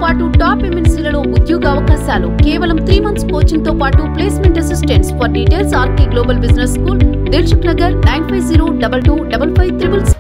పాటు టాప్ ఎంఎన్సీలలో ఉద్యోగ అవకాశాలు కేవలం 3 months కోచింగ్ తో పాటు placement assistants. For details RK global business school, Dilsukhnagar, 9502255566.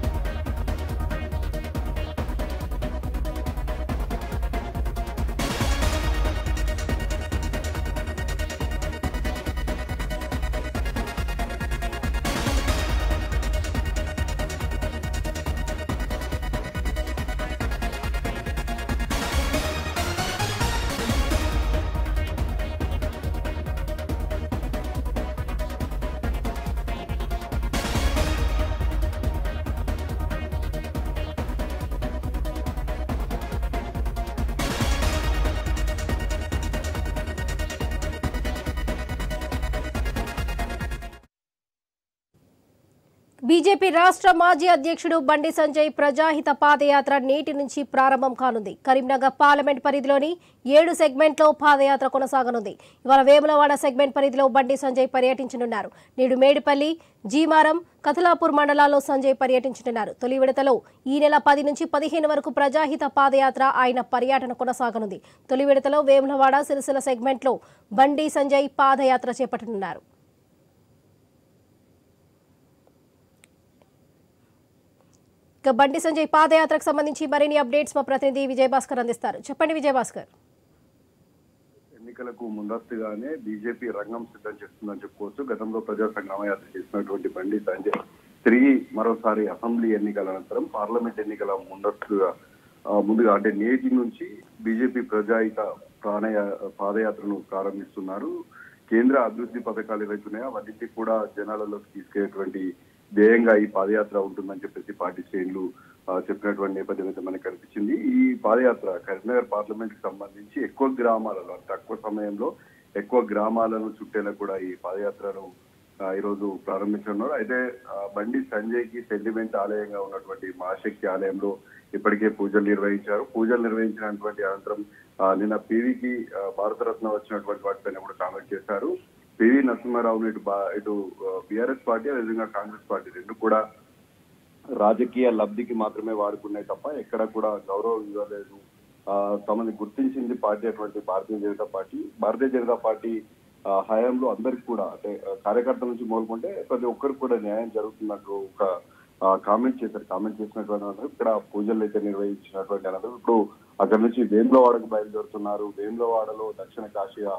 BJP రాష్ట్ర మాజీ అధ్యక్షుడు బండి సంజయ్ ప్రజాహిత పాదయాత్ర నేటి నుంచి ప్రారంభం కానుంది. కరీంనగర్ పార్లమెంట్ పరిధిలోని 7 సెగ్మెంట్లో పాదయాత్ర కొనసాగనుంది. ఇవాళ వేములవాడ సెగ్మెంట్ పరిధిలో బండి సంజయ్ పర్యటించనున్నారు. నేడు మేడిపల్లి, జీమారం, కథలాపూర్ మండలాల్లో సంజయ్ పర్యటించనున్నారు. తొలి విడతలో ఈ నెల 10 నుంచి 15 వరకు ప్రజాహిత పాదయాత్ర ఆయన పర్యటన కొనసాగనుంది. తొలి విడతలో వేములవాడ, సిరిసిల్ల సెగ్మెంట్లో బండి సంజయ్ పాదయాత్ర చేపట్టనున్నారు. ఇక బండి సంజయ్ పాదయాత్రకు సంబంధించి మరిన్ని అప్డేట్స్ మా ప్రతినిధి విజయభాస్కర్ అందిస్తారు. చెప్పండి విజయభాస్కర్. ఎన్నికలకు ముందస్తుగానే బీజేపీ రంగం సిద్ధం చేస్తుందని చెప్పుకోవచ్చు. గతంలో ప్రజా సంగ్రామ యాత్ర చేసినటువంటి బండి సంజయ్ తిరిగి మరోసారి అసెంబ్లీ ఎన్నికల అనంతరం పార్లమెంట్ ఎన్నికల ముందుగా అంటే నేటి నుంచి బీజేపీ ప్రజాహిత పాదయాత్రను ప్రారంభిస్తున్నారు. కేంద్ర అభివృద్ధి పథకాలు ఏవైతున్నాయో అవన్నింటినీ కూడా జనాలలోకి తీసుకెళ్లేటువంటి ధ్యేయంగా ఈ పాదయాత్ర ఉంటుందని చెప్పేసి పార్టీ శ్రేణులు చెప్పినటువంటి నేపథ్యం అయితే మనకు కనిపించింది. ఈ పాదయాత్ర కరీంనగర్ పార్లమెంట్ కి సంబంధించి ఎక్కువ గ్రామాలలో తక్కువ సమయంలో ఎక్కువ గ్రామాలను చుట్టేలా కూడా ఈ పాదయాత్రను ఈరోజు ప్రారంభించనున్నారు. అయితే బండి సంజయ్ కి సెంటిమెంట్ ఆలయంగా ఉన్నటువంటి మహాశక్తి ఆలయంలో ఇప్పటికే పూజలు నిర్వహించారు. పూజలు నిర్వహించినటువంటి అనంతరం నిన్న పివికి భారతరత్న వచ్చినటువంటి వాటిపైన కూడా కామెంట్ చేశారు. పివి నరసింహారావును ఇటు బీఆర్ఎస్ పార్టీ అదేవిధంగా కాంగ్రెస్ పార్టీ రెండు కూడా రాజకీయ లబ్ధికి మాత్రమే వాడుకున్నాయి తప్ప ఎక్కడ కూడా గౌరవం ఇవ్వలేదు. తమని గుర్తించింది పార్టీ అటువంటి భారతీయ జనతా పార్టీ హయాంలో అందరికి కూడా అంటే కార్యకర్తల నుంచి మొదలుకుంటే ప్రతి ఒక్కరికి కూడా న్యాయం జరుగుతున్నట్టు ఒక కామెంట్ చేశారు. కామెంట్ చేసినటువంటి అనంతరం ఇక్కడ పూజలు అయితే నిర్వహించినటువంటి అనంతరం ఇప్పుడు అక్కడి నుంచి వేములవాడకు బయలుదేరుతున్నారు. వేములవాడలో దక్షిణ కాశీగా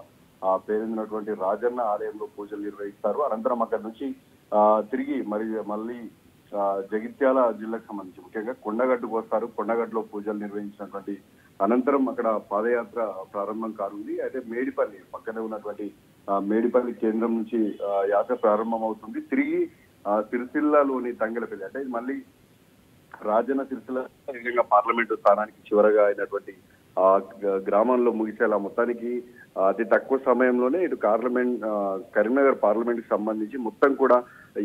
పేరొందినటువంటి రాజన్న ఆలయంలో పూజలు నిర్వహిస్తారు. అనంతరం అక్కడి నుంచి తిరిగి మళ్ళీ జగిత్యాల జిల్లాకు సంబంధించి ముఖ్యంగా కొండగట్టుకు వస్తారు. కొండగట్టులో పూజలు నిర్వహించినటువంటి అనంతరం అక్కడ పాదయాత్ర ప్రారంభం కానుంది. అయితే మేడిపల్లి పక్కనే ఉన్నటువంటి మేడిపల్లి కేంద్రం నుంచి యాత్ర ప్రారంభం అవుతుంది. తిరిగి సిరిసిల్లలోని తంగెలపల్లి అంటే ఇది మళ్ళీ రాజన్న సిరిసిల్ల విధంగా పార్లమెంటు స్థానానికి చివరగా అయినటువంటి గ్రామంలో ముగిసేలా మొత్తానికి అతి తక్కువ సమయంలోనే ఇటు కరీంనగర్ పార్లమెంట్ కి సంబంధించి మొత్తం కూడా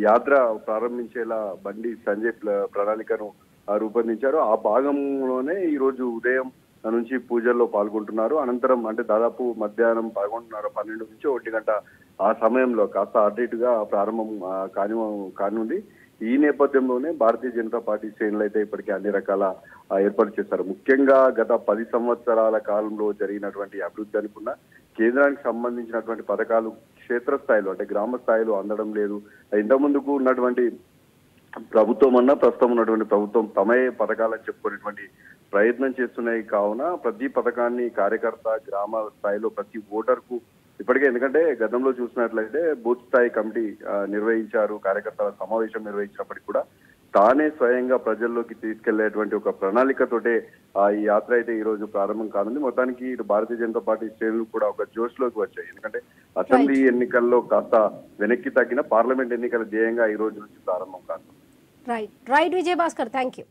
యాత్ర ప్రారంభించేలా బండి సంజయ్ ప్రణాళికను రూపొందించారు. ఆ భాగంలోనే ఈ రోజు ఉదయం నుంచి పూజల్లో పాల్గొంటున్నారు. అనంతరం అంటే దాదాపు మధ్యాహ్నం 11:30, 12 నుంచి 1 గంట ఆ సమయంలో కాస్త అటు ఇటుగా ప్రారంభం కానుంది. ఈ నేపథ్యంలోనే భారతీయ జనతా పార్టీ శ్రేణులు అయితే ఇప్పటికే అన్ని రకాల ఏర్పాటు చేశారు. ముఖ్యంగా గత 10 సంవత్సరాల కాలంలో జరిగినటువంటి అభివృద్ధి అనుకున్న కేంద్రానికి సంబంధించినటువంటి పథకాలు క్షేత్రస్థాయిలో అంటే గ్రామ స్థాయిలో అందడం లేదు. ఇంతకుముందుకు ఉన్నటువంటి ప్రభుత్వం ప్రస్తుతం ఉన్నటువంటి ప్రభుత్వం తమే పథకాలని చెప్పుకునేటువంటి ప్రయత్నం చేస్తున్నాయి. కావున ప్రతి పథకాన్ని కార్యకర్త గ్రామ స్థాయిలో ప్రతి ఓటర్కు ఇప్పటికే ఎందుకంటే గతంలో చూసినట్లయితే బూత్ స్థాయి కమిటీ నిర్వహించారు. కార్యకర్తల సమావేశం నిర్వహించినప్పటికీ కూడా తానే స్వయంగా ప్రజల్లోకి తీసుకెళ్లేటువంటి ఒక ప్రణాళికతోటే ఈ యాత్ర అయితే ఈ రోజు ప్రారంభం కానుంది. మొత్తానికి ఇటు భారతీయ జనతా పార్టీ శ్రేణులు కూడా ఒక జోష్ లోకి వచ్చాయి. ఎందుకంటే అసెంబ్లీ ఎన్నికల్లో కాస్త వెనక్కి తగ్గిన పార్లమెంట్ ఎన్నికల ధ్యేయంగా ఈ రోజు నుంచి ప్రారంభం కానుంది. Right Vijayabhaskar, thank you.